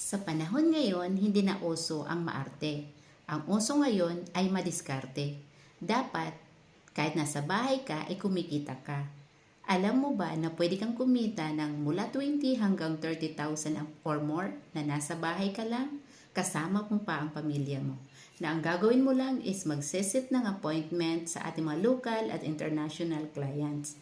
Sa panahon ngayon, hindi na uso ang maarte. Ang uso ngayon ay madiskarte. Dapat, kahit nasa bahay ka, ay kumikita ka. Alam mo ba na pwede kang kumita ng mula 20 hanggang 30,000 or more na nasa bahay ka lang? Kasama mo pa ang pamilya mo. Na ang gagawin mo lang is magseset ng appointment sa ating mga local at international clients.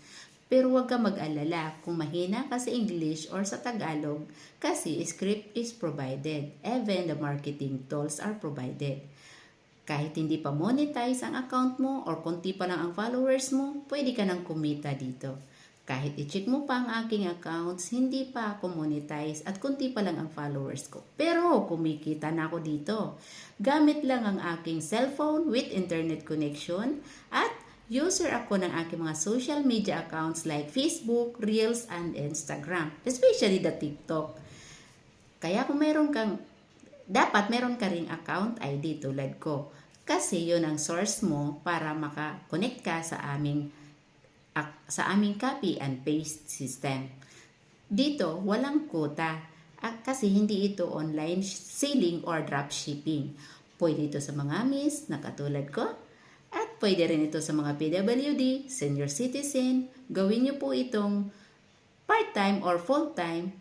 Pero huwag ka mag-alala kung mahina ka sa English or sa Tagalog kasi script is provided. Even the marketing tools are provided. Kahit hindi pa monetize ang account mo or konti pa lang ang followers mo, pwede ka nang kumita dito. Kahit i-check mo pa ang aking accounts, hindi pa ako monetize at konti pa lang ang followers ko. Pero kumikita na ako dito. Gamit lang ang aking cellphone with internet connection at user ako ng aking mga social media accounts like Facebook, Reels, and Instagram. Especially the TikTok. Kaya kung dapat meron ka ring account ID tulad ko. Kasi yun ang source mo para maka-connect ka sa aming copy and paste system. Dito, walang quota kasi hindi ito online selling or dropshipping. Pwede ito sa mga miss na katulad ko at pwede rin ito sa mga PWD, senior citizen. Gawin niyo po itong part-time or full-time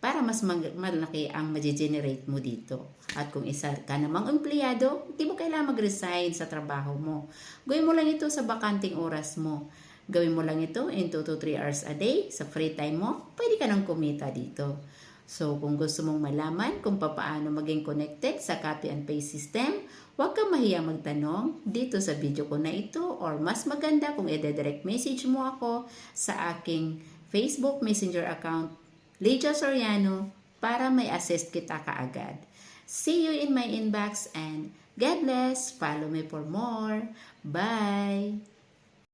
para mas malaki ang ma-generate mo dito. At kung isa ka namang empleyado, hindi mo kailangan mag-resign sa trabaho mo. Gawin mo lang ito sa bakanting oras mo. Gawin mo lang ito in 2 to 3 hours a day sa free time mo, pwede ka nang kumita dito. So, kung gusto mong malaman kung paano maging connected sa copy and paste system, huwag kang mahiyang magtanong dito sa video ko na ito or mas maganda kung i-direct message mo ako sa aking Facebook Messenger account, Lydia Soriano, para may assist kita kaagad. See you in my inbox and God bless. Follow me for more. Bye!